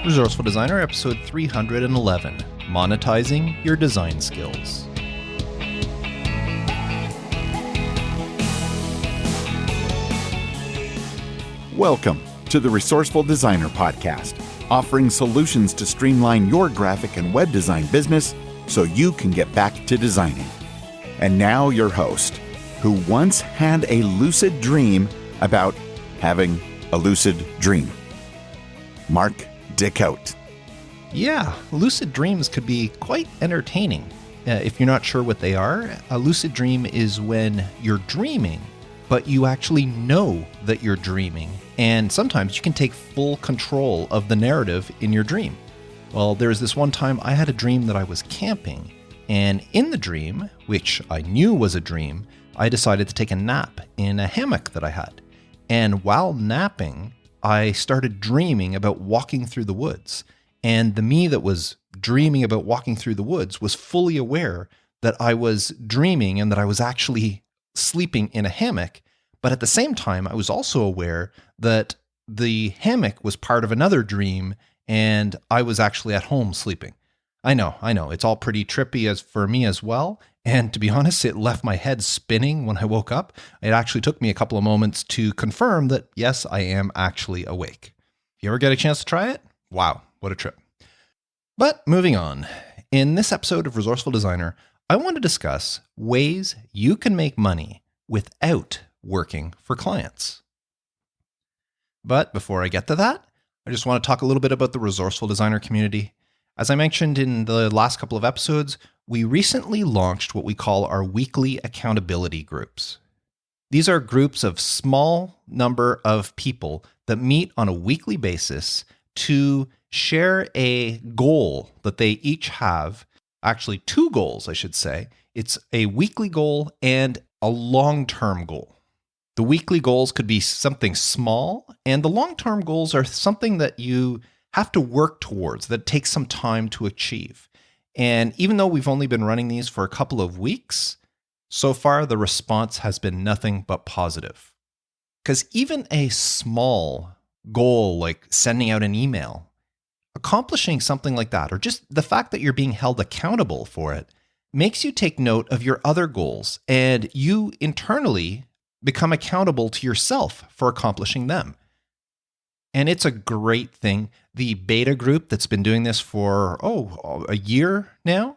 Resourceful Designer, episode 311, Monetizing Your Design Skills. Welcome to the Resourceful Designer Podcast, offering solutions to streamline your graphic and web design business so you can get back to designing. And now your host, who once had a lucid dream about having a lucid dream, Mark Dickhout. Yeah, lucid dreams could be quite entertaining. If you're not sure what they are, a lucid dream is when you're dreaming, but you actually know that you're dreaming. And sometimes you can take full control of the narrative in your dream. Well, there's this one time I had a dream that I was camping. And in the dream, which I knew was a dream, I decided to take a nap in a hammock that I had. And while napping, I started dreaming about walking through the woods. And the me that was dreaming about walking through the woods was fully aware that I was dreaming and that I was actually sleeping in a hammock. But at the same time, I was also aware that the hammock was part of another dream and I was actually at home sleeping. I know. It's all pretty trippy as for me as well. And to be honest, it left my head spinning when I woke up. It actually took me a couple of moments to confirm that, yes, I am actually awake. You ever get a chance to try it? Wow, what a trip. But moving on, in this episode of Resourceful Designer, I want to discuss ways you can make money without working for clients. But before I get to that, I just want to talk a little bit about the Resourceful Designer community. As I mentioned in the last couple of episodes, we recently launched what we call our weekly accountability groups. These are groups of small number of people that meet on a weekly basis to share a goal that they each have. Actually, two goals, I should say. It's a weekly goal and a long-term goal. The weekly goals could be something small, and the long-term goals are something that you have to work towards, that takes some time to achieve. And even though we've only been running these for a couple of weeks, so far the response has been nothing but positive. Because even a small goal like sending out an email, accomplishing something like that, or just the fact that you're being held accountable for it, makes you take note of your other goals, and you internally become accountable to yourself for accomplishing them. And it's a great thing. The beta group that's been doing this for, a year now,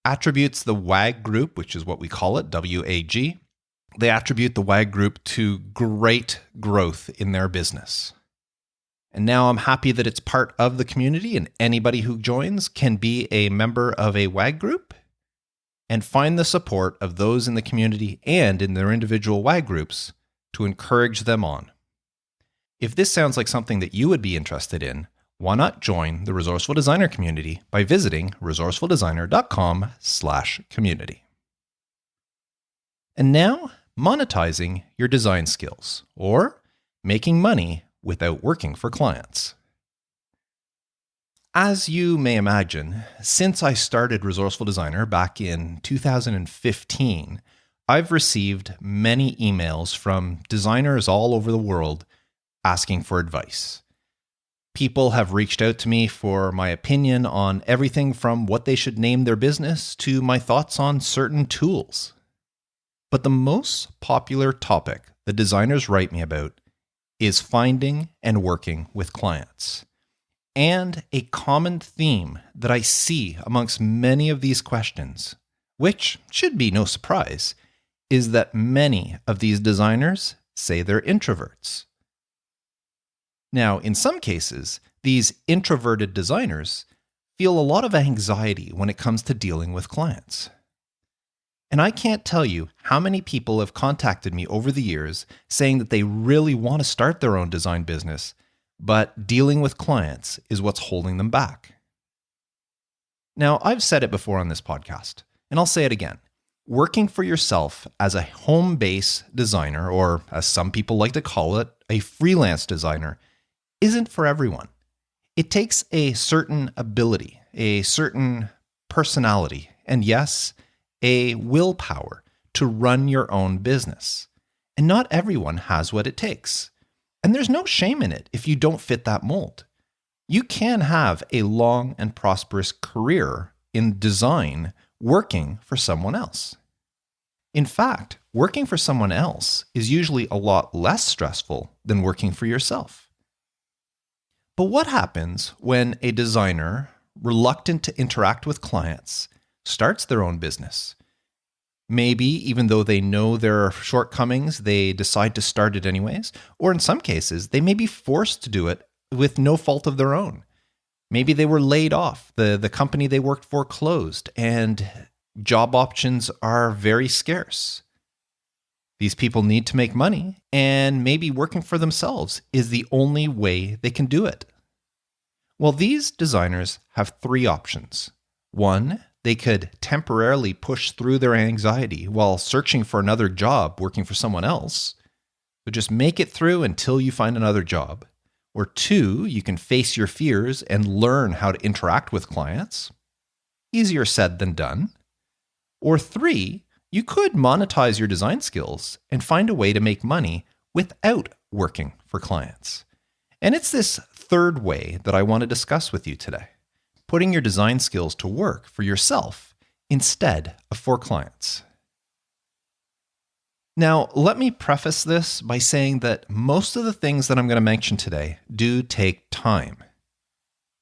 attributes the WAG group, which is what we call it, WAG. They attribute the WAG group to great growth in their business. And now I'm happy that it's part of the community, and anybody who joins can be a member of a WAG group and find the support of those in the community and in their individual WAG groups to encourage them on. If this sounds like something that you would be interested in, why not join the Resourceful Designer community by visiting resourcefuldesigner.com/community. And now, monetizing your design skills, or making money without working for clients. As you may imagine, since I started Resourceful Designer back in 2015, I've received many emails from designers all over the world asking for advice. People have reached out to me for my opinion on everything from what they should name their business to my thoughts on certain tools. But the most popular topic that designers write me about is finding and working with clients. And a common theme that I see amongst many of these questions, which should be no surprise, is that many of these designers say they're introverts. Now, in some cases, these introverted designers feel a lot of anxiety when it comes to dealing with clients. And I can't tell you how many people have contacted me over the years saying that they really want to start their own design business, but dealing with clients is what's holding them back. Now, I've said it before on this podcast, and I'll say it again. Working for yourself as a home-based designer, or as some people like to call it, a freelance designer, isn't for everyone. It takes a certain ability, a certain personality, and yes, a willpower to run your own business. And not everyone has what it takes. And there's no shame in it if you don't fit that mold. You can have a long and prosperous career in design working for someone else. In fact, working for someone else is usually a lot less stressful than working for yourself. But what happens when a designer, reluctant to interact with clients, starts their own business? Maybe even though they know there are shortcomings, they decide to start it anyways. Or in some cases, they may be forced to do it with no fault of their own. Maybe they were laid off. The company they worked for closed, and job options are very scarce. These people need to make money, and maybe working for themselves is the only way they can do it. Well, these designers have three options. One, they could temporarily push through their anxiety while searching for another job working for someone else. So just make it through until you find another job. Or two, you can face your fears and learn how to interact with clients. Easier said than done. Or three, you could monetize your design skills and find a way to make money without working for clients. And it's this third way that I want to discuss with you today. Putting your design skills to work for yourself instead of for clients. Now, let me preface this by saying that most of the things that I'm going to mention today do take time.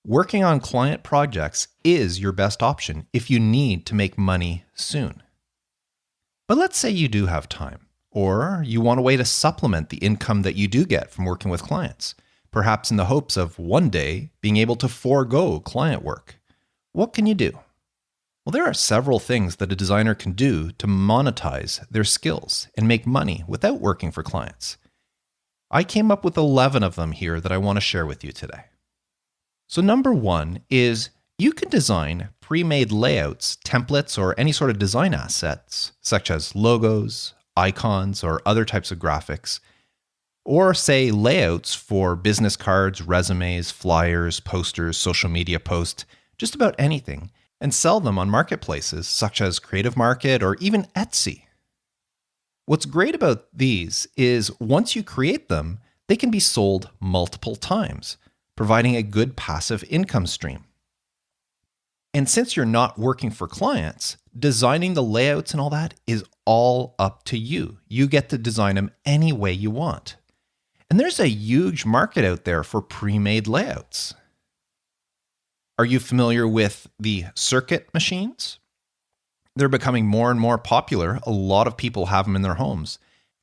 Working on client projects is your best option if you need to make money soon. But let's say you do have time, or you want a way to supplement the income that you do get from working with clients, perhaps in the hopes of one day being able to forego client work. What can you do? Well, there are several things that a designer can do to monetize their skills and make money without working for clients. I came up with 11 of them here that I want to share with you today. So number one is you can design pre-made layouts, templates, or any sort of design assets, such as logos, icons, or other types of graphics, or say layouts for business cards, resumes, flyers, posters, social media posts, just about anything, and sell them on marketplaces such as Creative Market or even Etsy. What's great about these is once you create them, they can be sold multiple times, providing a good passive income stream. And since you're not working for clients, designing the layouts and all that is all up to you. You get to design them any way you want. And there's a huge market out there for pre-made layouts. Are you familiar with the circuit machines? They're becoming more and more popular. A lot of people have them in their homes.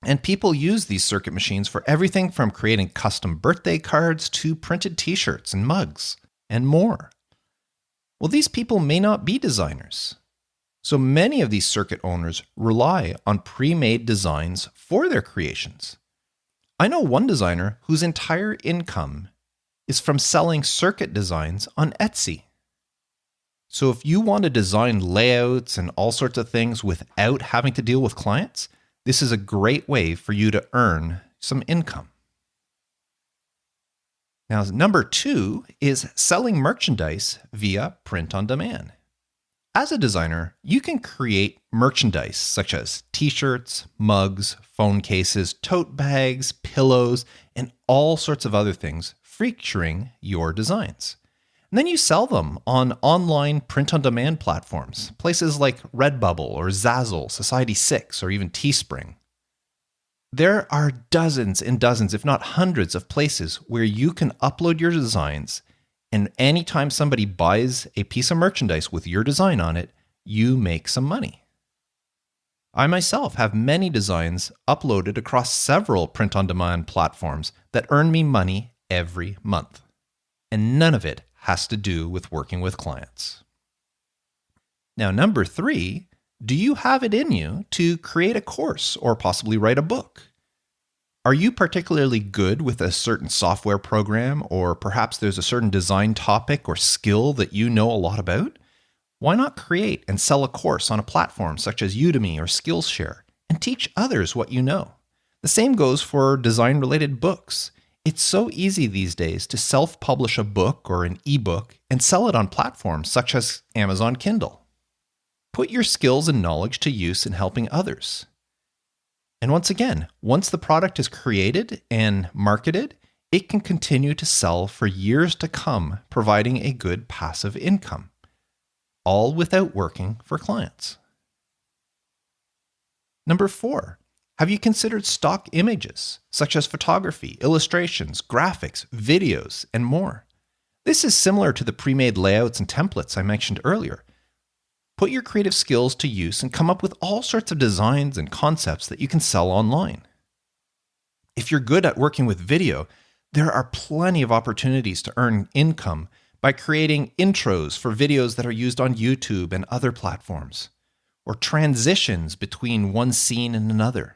And people use these circuit machines for everything from creating custom birthday cards to printed t-shirts and mugs and more. Well, these people may not be designers. So many of these circuit owners rely on pre-made designs for their creations. I know one designer whose entire income is from selling circuit designs on Etsy. So if you want to design layouts and all sorts of things without having to deal with clients, this is a great way for you to earn some income. Now, number two is selling merchandise via print on demand. As a designer, you can create merchandise such as t-shirts, mugs, phone cases, tote bags, pillows, and all sorts of other things featuring your designs. And then you sell them on online print-on-demand platforms, places like Redbubble or Zazzle, Society6, or even Teespring. There are dozens and dozens, if not hundreds, of places where you can upload your designs, and anytime somebody buys a piece of merchandise with your design on it, you make some money. I myself have many designs uploaded across several print-on-demand platforms that earn me money every month. And none of it has to do with working with clients. Now, number three, do you have it in you to create a course or possibly write a book? Are you particularly good with a certain software program, or perhaps there's a certain design topic or skill that you know a lot about? Why not create and sell a course on a platform such as Udemy or Skillshare and teach others what you know? The same goes for design-related books. It's so easy these days to self-publish a book or an ebook and sell it on platforms such as Amazon Kindle. Put your skills and knowledge to use in helping others. And once again, once the product is created and marketed, it can continue to sell for years to come, providing a good passive income, all without working for clients. Number 4, have you considered stock images, such as photography, illustrations, graphics, videos, and more? This is similar to the pre-made layouts and templates I mentioned earlier. Put your creative skills to use and come up with all sorts of designs and concepts that you can sell online. If you're good at working with video, there are plenty of opportunities to earn income by creating intros for videos that are used on YouTube and other platforms, or transitions between one scene and another.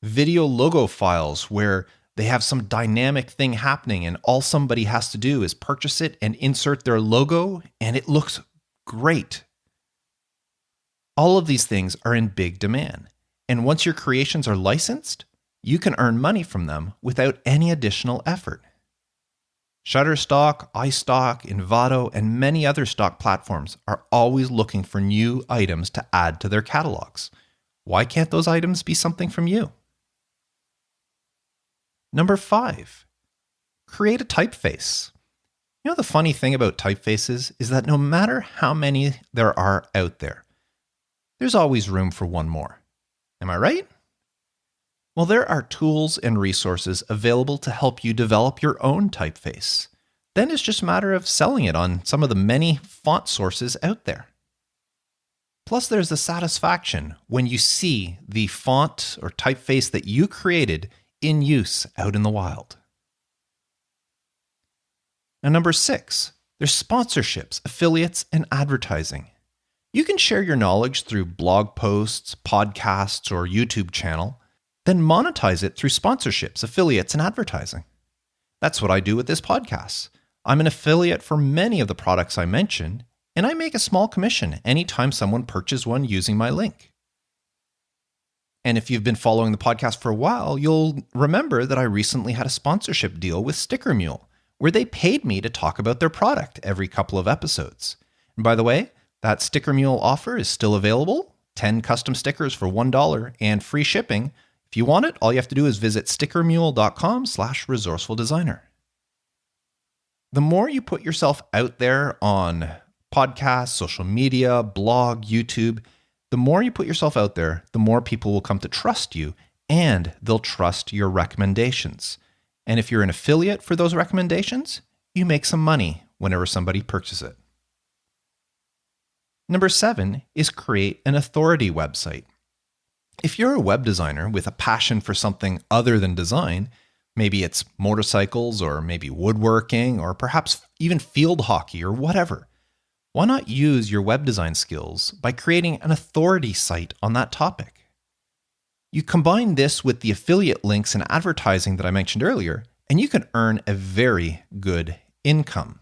Video logo files where they have some dynamic thing happening and all somebody has to do is purchase it and insert their logo and it looks great. All of these things are in big demand. And once your creations are licensed, you can earn money from them without any additional effort. Shutterstock, iStock, Envato, and many other stock platforms are always looking for new items to add to their catalogs. Why can't those items be something from you? Number 5, create a typeface. You know, the funny thing about typefaces is that no matter how many there are out there, there's always room for one more. Am I right? Well, there are tools and resources available to help you develop your own typeface. Then it's just a matter of selling it on some of the many font sources out there. Plus, there's the satisfaction when you see the font or typeface that you created in use out in the wild. Now, number 6, there's sponsorships, affiliates, and advertising. You can share your knowledge through blog posts, podcasts, or YouTube channel, then monetize it through sponsorships, affiliates, and advertising. That's what I do with this podcast. I'm an affiliate for many of the products I mentioned, and I make a small commission anytime someone purchases one using my link. And if you've been following the podcast for a while, you'll remember that I recently had a sponsorship deal with Sticker Mule, where they paid me to talk about their product every couple of episodes. And by the way, that Sticker Mule offer is still available, 10 custom stickers for $1 and free shipping. If you want it, all you have to do is visit stickermule.com/resourcefuldesigner. The more you put yourself out there on podcasts, social media, blog, YouTube, the more you put yourself out there, the more people will come to trust you and they'll trust your recommendations. And if you're an affiliate for those recommendations, you make some money whenever somebody purchases it. Number 7 is create an authority website. If you're a web designer with a passion for something other than design, maybe it's motorcycles or maybe woodworking or perhaps even field hockey or whatever, why not use your web design skills by creating an authority site on that topic? You combine this with the affiliate links and advertising that I mentioned earlier, and you can earn a very good income.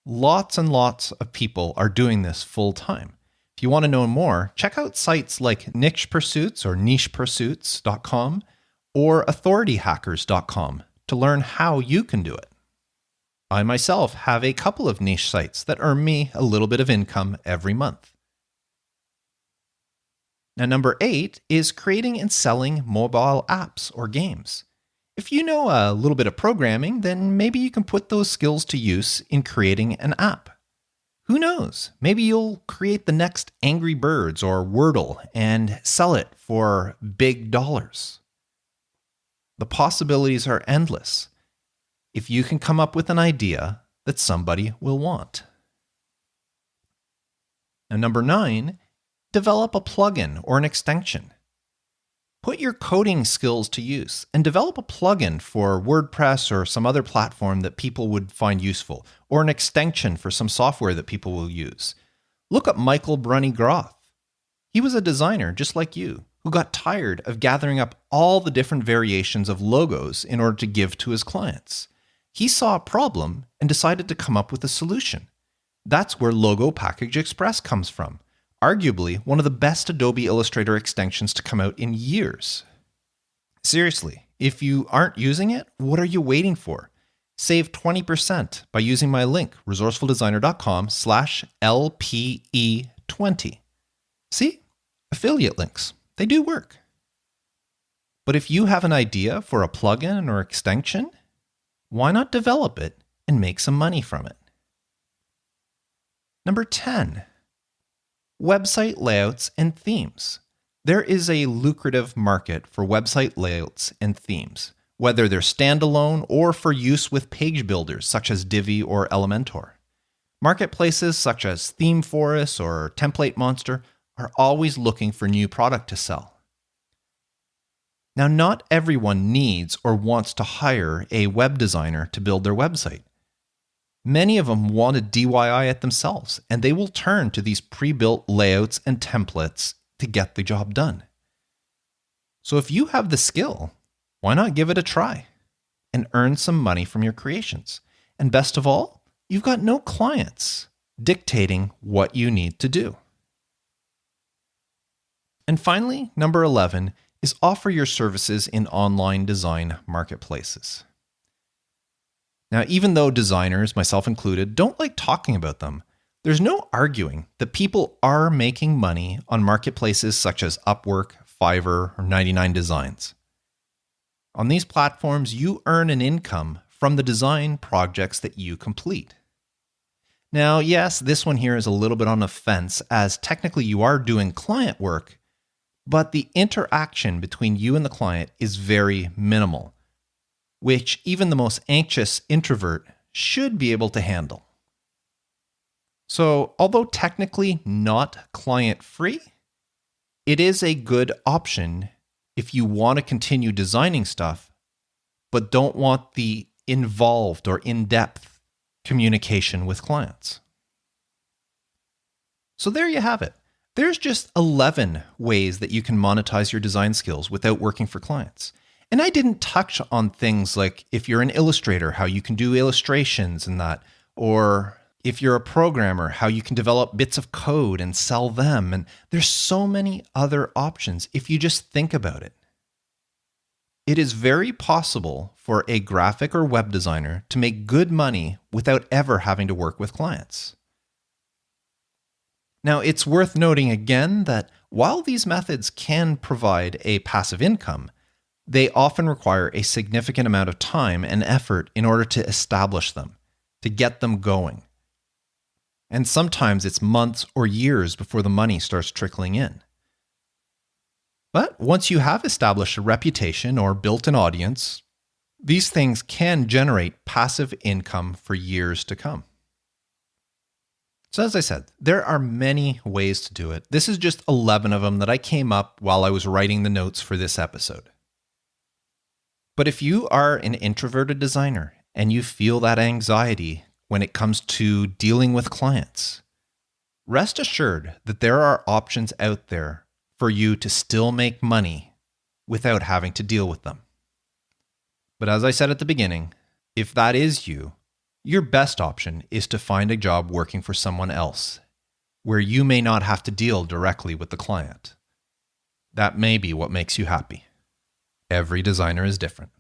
Lots and lots of people are doing this full time. If you want to know more, check out sites like Niche Pursuits or nichepursuits.com or authorityhackers.com to learn how you can do it. I myself have a couple of niche sites that earn me a little bit of income every month. Now, number 8 is creating and selling mobile apps or games. If you know a little bit of programming, then maybe you can put those skills to use in creating an app. Who knows? Maybe you'll create the next Angry Birds or Wordle and sell it for big dollars. The possibilities are endless if you can come up with an idea that somebody will want. Now, number 9, develop a plugin or an extension. Put your coding skills to use and develop a plugin for WordPress or some other platform that people would find useful, or an extension for some software that people will use. Look up Michael Brunny-Groth. He was a designer just like you who got tired of gathering up all the different variations of logos in order to give to his clients. He saw a problem and decided to come up with a solution. That's where Logo Package Express comes from. Arguably one of the best Adobe Illustrator extensions to come out in years. Seriously, if you aren't using it, what are you waiting for? Save 20% by using my link, resourcefuldesigner.com/LPE20. See? Affiliate links. They do work. But if you have an idea for a plugin or extension, why not develop it and make some money from it? Number 10, website layouts and themes. There is a lucrative market for website layouts and themes, whether they're standalone or for use with page builders such as Divi or Elementor. Marketplaces such as ThemeForest or Template Monster are always looking for new product to sell. Now, not everyone needs or wants to hire a web designer to build their website. Many of them want to DIY it themselves, and they will turn to these pre-built layouts and templates to get the job done. So if you have the skill, why not give it a try and earn some money from your creations? And best of all, you've got no clients dictating what you need to do. And finally, number 11 is offer your services in online design marketplaces. Now, even though designers, myself included, don't like talking about them, there's no arguing that people are making money on marketplaces such as Upwork, Fiverr, or 99 Designs. On these platforms, you earn an income from the design projects that you complete. Now, yes, this one here is a little bit on the fence, as technically you are doing client work, but the interaction between you and the client is very minimal, which even the most anxious introvert should be able to handle. So, although technically not client-free, it is a good option if you want to continue designing stuff, but don't want the involved or in-depth communication with clients. So there you have it. There's just 11 ways that you can monetize your design skills without working for clients. And I didn't touch on things like if you're an illustrator, how you can do illustrations and that, or if you're a programmer, how you can develop bits of code and sell them. And there's so many other options if you just think about it. It is very possible for a graphic or web designer to make good money without ever having to work with clients. Now, it's worth noting again that while these methods can provide a passive income, they often require a significant amount of time and effort in order to establish them, to get them going. And sometimes it's months or years before the money starts trickling in. But once you have established a reputation or built an audience, these things can generate passive income for years to come. So as I said, there are many ways to do it. This is just 11 of them that I came up while I was writing the notes for this episode. But if you are an introverted designer and you feel that anxiety when it comes to dealing with clients, rest assured that there are options out there for you to still make money without having to deal with them. But as I said at the beginning, if that is you, your best option is to find a job working for someone else, where you may not have to deal directly with the client. That may be what makes you happy. Every designer is different.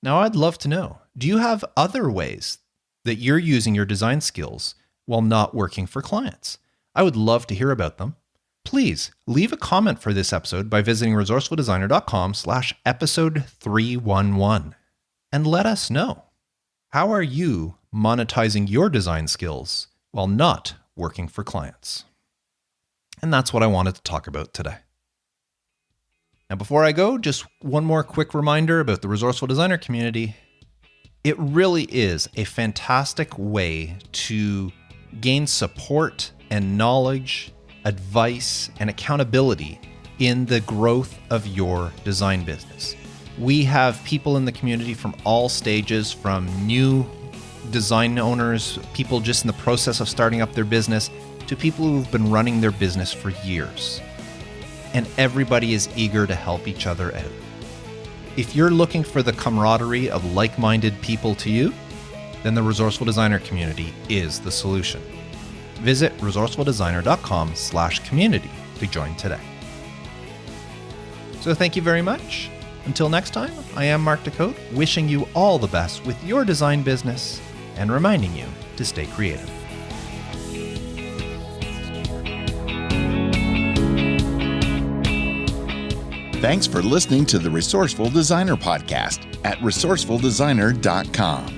Now, I'd love to know, do you have other ways that you're using your design skills while not working for clients? I would love to hear about them. Please leave a comment for this episode by visiting resourcefuldesigner.com/episode 311 and let us know. How are you monetizing your design skills while not working for clients? And that's what I wanted to talk about today. Now, before I go, just one more quick reminder about the Resourceful Designer community. It really is a fantastic way to gain support and knowledge, advice, and accountability in the growth of your design business. We have people in the community from all stages, from new design owners, people just in the process of starting up their business, to people who've been running their business for years. And everybody is eager to help each other out. If you're looking for the camaraderie of like-minded people to you, then the Resourceful Designer community is the solution. Visit resourcefuldesigner.com/community to join today. So thank you very much. Until next time, I am Mark Decote, wishing you all the best with your design business and reminding you to stay creative. Thanks for listening to the Resourceful Designer Podcast at resourcefuldesigner.com.